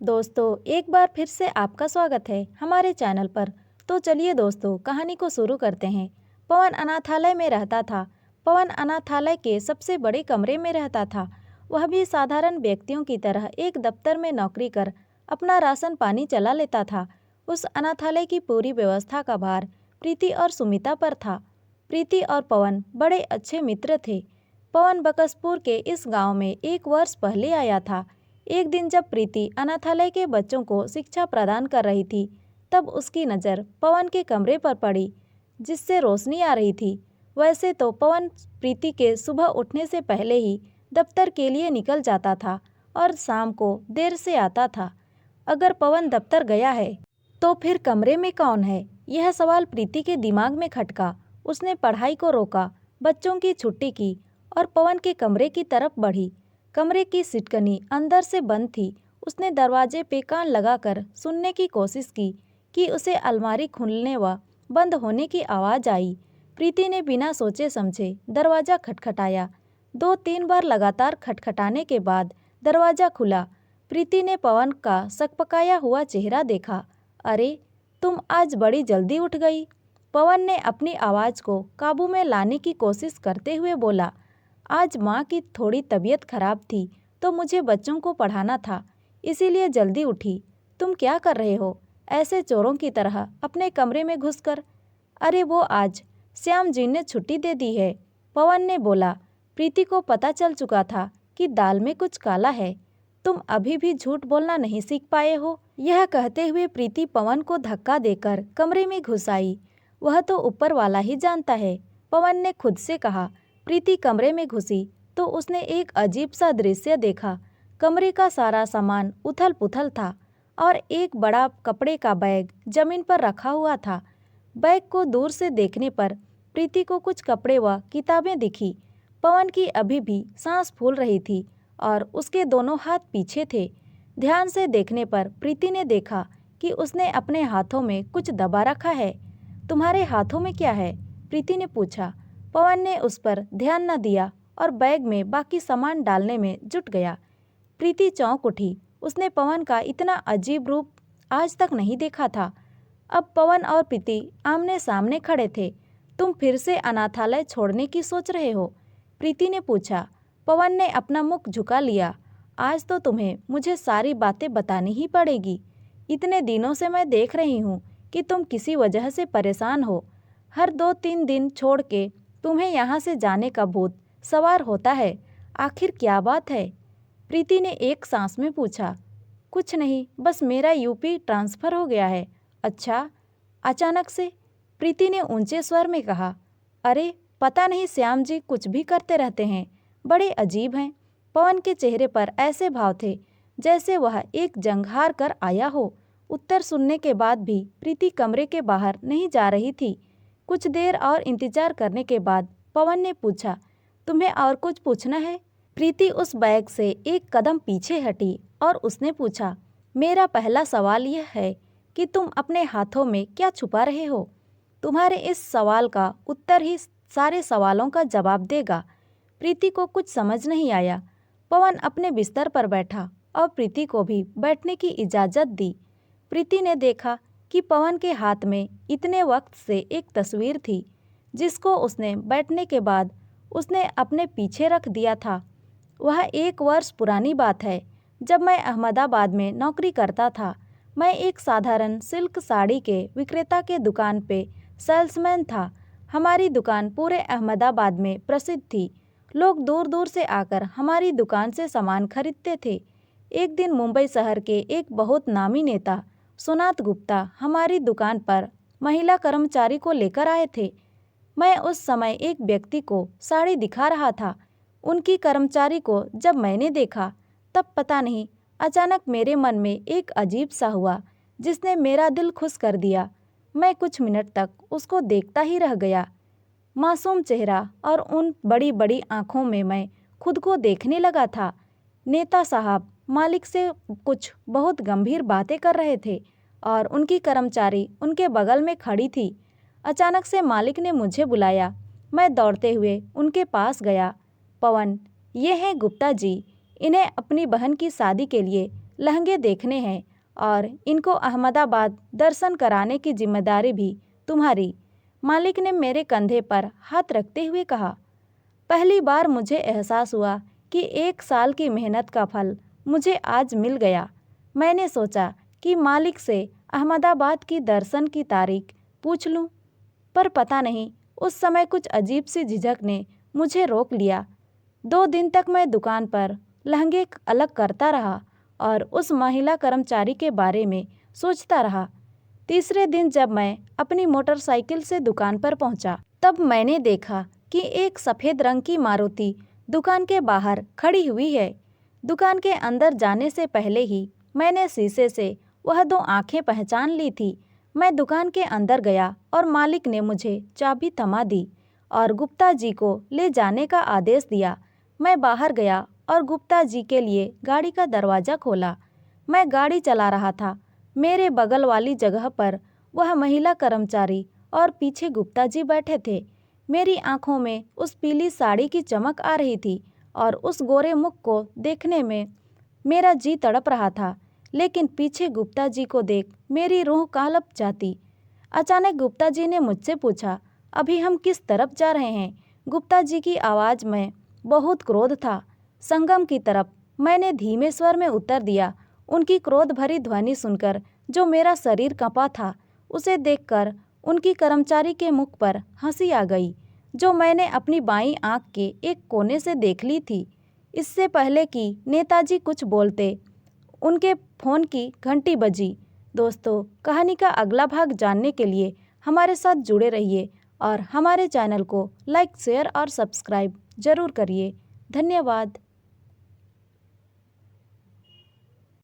दोस्तों, एक बार फिर से आपका स्वागत है हमारे चैनल पर। तो चलिए दोस्तों, कहानी को शुरू करते हैं। पवन अनाथालय में रहता था। पवन अनाथालय के सबसे बड़े कमरे में रहता था। वह भी साधारण व्यक्तियों की तरह एक दफ्तर में नौकरी कर अपना राशन पानी चला लेता था। उस अनाथालय की पूरी व्यवस्था का भार प्रीति और सुमिता पर था। प्रीति और पवन बड़े अच्छे मित्र थे। पवन बकसपुर के इस गांव में 1 वर्ष पहले आया था। एक दिन जब प्रीति अनाथालय के बच्चों को शिक्षा प्रदान कर रही थी, तब उसकी नज़र पवन के कमरे पर पड़ी, जिससे रोशनी आ रही थी। वैसे तो पवन प्रीति के सुबह उठने से पहले ही दफ्तर के लिए निकल जाता था और शाम को देर से आता था। अगर पवन दफ्तर गया है, तो फिर कमरे में कौन है? यह सवाल प्रीति के दिमाग में खटका। उसने पढ़ाई को रोका, बच्चों की छुट्टी की और पवन के कमरे की तरफ बढ़ी। कमरे की सिटकनी अंदर से बंद थी। उसने दरवाजे पे कान लगाकर सुनने की कोशिश की कि उसे अलमारी खुलने व बंद होने की आवाज़ आई। प्रीति ने बिना सोचे समझे दरवाज़ा खटखटाया। 2-3 बार लगातार खटखटाने के बाद दरवाज़ा खुला। प्रीति ने पवन का सकपकाया हुआ चेहरा देखा। अरे, तुम आज बड़ी जल्दी उठ गई। पवन ने अपनी आवाज़ को काबू में लाने की कोशिश करते हुए बोला, आज माँ की थोड़ी तबीयत खराब थी, तो मुझे बच्चों को पढ़ाना था, इसीलिए जल्दी उठी। तुम क्या कर रहे हो ऐसे चोरों की तरह अपने कमरे में घुसकर? अरे वो आज श्याम जी ने छुट्टी दे दी है, पवन ने बोला। प्रीति को पता चल चुका था कि दाल में कुछ काला है। तुम अभी भी झूठ बोलना नहीं सीख पाए हो? यह कहते हुए प्रीति पवन को धक्का देकर कमरे में घुस आई। वह तो ऊपर वाला ही जानता है, पवन ने खुद से कहा। प्रीति कमरे में घुसी तो उसने एक अजीब सा दृश्य देखा। कमरे का सारा सामान उथल पुथल था और एक बड़ा कपड़े का बैग जमीन पर रखा हुआ था। बैग को दूर से देखने पर प्रीति को कुछ कपड़े व किताबें दिखी। पवन की अभी भी सांस फूल रही थी और उसके दोनों हाथ पीछे थे। ध्यान से देखने पर प्रीति ने देखा कि उसने अपने हाथों में कुछ दबा रखा है। तुम्हारे हाथों में क्या है? प्रीति ने पूछा। पवन ने उस पर ध्यान न दिया और बैग में बाकी सामान डालने में जुट गया। प्रीति चौंक उठी। उसने पवन का इतना अजीब रूप आज तक नहीं देखा था। अब पवन और प्रीति आमने सामने खड़े थे। तुम फिर से अनाथालय छोड़ने की सोच रहे हो? प्रीति ने पूछा। पवन ने अपना मुख झुका लिया। आज तो तुम्हें मुझे सारी बातें बतानी ही पड़ेगी। इतने दिनों से मैं देख रही हूँ कि तुम किसी वजह से परेशान हो। हर 2-3 दिन छोड़ के तुम्हें यहाँ से जाने का भूत सवार होता है। आखिर क्या बात है? प्रीति ने एक सांस में पूछा। कुछ नहीं, बस मेरा यूपी ट्रांसफ़र हो गया है। अच्छा, अचानक से? प्रीति ने ऊंचे स्वर में कहा। अरे, पता नहीं, श्याम जी कुछ भी करते रहते हैं, बड़े अजीब हैं। पवन के चेहरे पर ऐसे भाव थे जैसे वह एक जंग हार कर आया हो। उत्तर सुनने के बाद भी प्रीति कमरे के बाहर नहीं जा रही थी। कुछ देर और इंतजार करने के बाद पवन ने पूछा, तुम्हें और कुछ पूछना है? प्रीति उस बैग से एक कदम पीछे हटी और उसने पूछा, मेरा पहला सवाल यह है कि तुम अपने हाथों में क्या छुपा रहे हो? तुम्हारे इस सवाल का उत्तर ही सारे सवालों का जवाब देगा। प्रीति को कुछ समझ नहीं आया। पवन अपने बिस्तर पर बैठा और प्रीति को भी बैठने की इजाज़त दी। प्रीति ने देखा कि पवन के हाथ में इतने वक्त से एक तस्वीर थी, जिसको उसने बैठने के बाद उसने अपने पीछे रख दिया था। वह 1 वर्ष पुरानी बात है, जब मैं अहमदाबाद में नौकरी करता था। मैं एक साधारण सिल्क साड़ी के विक्रेता के दुकान पे सेल्समैन था। हमारी दुकान पूरे अहमदाबाद में प्रसिद्ध थी। लोग दूर दूर से आकर हमारी दुकान से सामान खरीदते थे। एक दिन मुंबई शहर के एक बहुत नामी नेता सोनात गुप्ता हमारी दुकान पर महिला कर्मचारी को लेकर आए थे। मैं उस समय एक व्यक्ति को साड़ी दिखा रहा था। उनकी कर्मचारी को जब मैंने देखा, तब पता नहीं अचानक मेरे मन में एक अजीब सा हुआ, जिसने मेरा दिल खुश कर दिया। मैं कुछ मिनट तक उसको देखता ही रह गया। मासूम चेहरा और उन बड़ी बड़ी आँखों में मैं खुद को देखने लगा था। नेता साहब मालिक से कुछ बहुत गंभीर बातें कर रहे थे और उनकी कर्मचारी उनके बगल में खड़ी थी। अचानक से मालिक ने मुझे बुलाया। मैं दौड़ते हुए उनके पास गया। पवन, ये हैं गुप्ता जी, इन्हें अपनी बहन की शादी के लिए लहंगे देखने हैं और इनको अहमदाबाद दर्शन कराने की जिम्मेदारी भी तुम्हारी। मालिक ने मेरे कंधे पर हाथ रखते हुए कहा। पहली बार मुझे एहसास हुआ कि 1 साल की मेहनत का फल मुझे आज मिल गया। मैंने सोचा कि मालिक से अहमदाबाद की दर्शन की तारीख पूछ लूं, पर पता नहीं उस समय कुछ अजीब सी झिझक ने मुझे रोक लिया। 2 दिन तक मैं दुकान पर लहंगे अलग करता रहा और उस महिला कर्मचारी के बारे में सोचता रहा। तीसरे दिन जब मैं अपनी मोटरसाइकिल से दुकान पर पहुंचा, तब मैंने देखा कि एक सफ़ेद रंग की मारुति दुकान के बाहर खड़ी हुई है। दुकान के अंदर जाने से पहले ही मैंने शीशे से वह 2 आंखें पहचान ली थी। मैं दुकान के अंदर गया और मालिक ने मुझे चाबी थमा दी और गुप्ता जी को ले जाने का आदेश दिया। मैं बाहर गया और गुप्ता जी के लिए गाड़ी का दरवाज़ा खोला। मैं गाड़ी चला रहा था। मेरे बगल वाली जगह पर वह महिला कर्मचारी और पीछे गुप्ता जी बैठे थे। मेरी आंखों में उस पीली साड़ी की चमक आ रही थी और उस गोरे मुख को देखने में मेरा जी तड़प रहा था, लेकिन पीछे गुप्ता जी को देख मेरी रूह कांप जाती। अचानक गुप्ता जी ने मुझसे पूछा, अभी हम किस तरफ जा रहे हैं? गुप्ता जी की आवाज़ में बहुत क्रोध था। संगम की तरफ, मैंने धीमे स्वर में उत्तर दिया। उनकी क्रोध भरी ध्वनि सुनकर जो मेरा शरीर कांपा था, उसे देखकर उनकी कर्मचारी के मुख पर हंसी आ गई, जो मैंने अपनी बाईं आंख के एक कोने से देख ली थी। इससे पहले कि नेताजी कुछ बोलते, उनके फ़ोन की घंटी बजी। दोस्तों, कहानी का अगला भाग जानने के लिए हमारे साथ जुड़े रहिए और हमारे चैनल को लाइक, शेयर और सब्सक्राइब ज़रूर करिए। धन्यवाद।